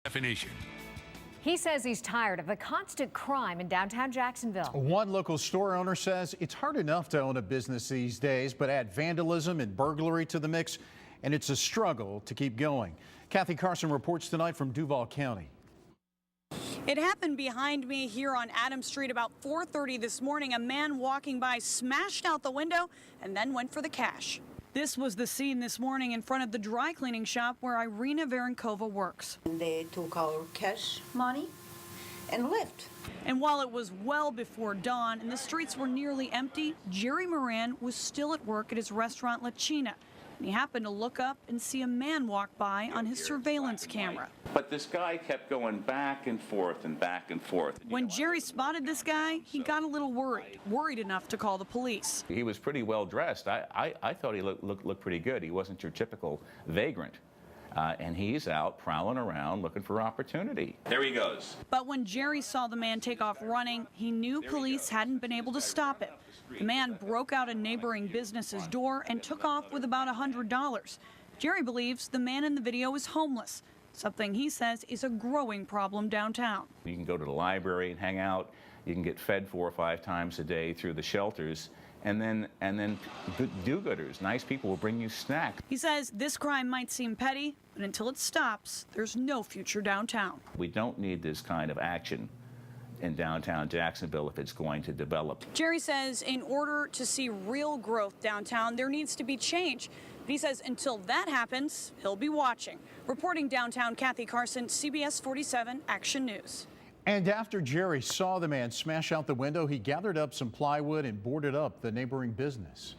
definition. He says he's tired of the constant crime in downtown Jacksonville. One local store owner says it's hard enough to own a business these days, but add vandalism and burglary to the mix, and it's a struggle to keep going. Kathy Carson reports tonight from Duval County. It happened behind me here on Adams Street about 4:30 this morning. A man walking by smashed out the window and then went for the cash. This was the scene this morning in front of the dry cleaning shop where Irina Varenkova works. They took our cash money and left. And while it was well before dawn and the streets were nearly empty, Jerry Moran was still at work at his restaurant La China. And he happened to look up and see a man walk by on his surveillance camera. But this guy kept going back and forth and back and forth. When Jerry spotted this guy, he got a little worried enough to call the police. He was pretty well dressed. I thought he looked pretty good. He wasn't your typical vagrant. And he's out prowling around looking for opportunity. There he goes. But when Jerry saw the man take off running, he knew police hadn't been able to stop it. The man broke out a neighboring business's door and took off with about $100. Jerry believes the man in the video is homeless, something he says is a growing problem downtown. You can go to the library and hang out. You can get fed 4 or 5 times a day through the shelters. And then do-gooders, nice people will bring you snacks. He says this crime might seem petty, but until it stops, there's no future downtown. We don't need this kind of action in downtown Jacksonville if it's going to develop. Jerry says in order to see real growth downtown, there needs to be change. But he says until that happens, he'll be watching. Reporting downtown, Kathy Carson, CBS47 Action News. And after Jerry saw the man smash out the window, he gathered up some plywood and boarded up the neighboring business.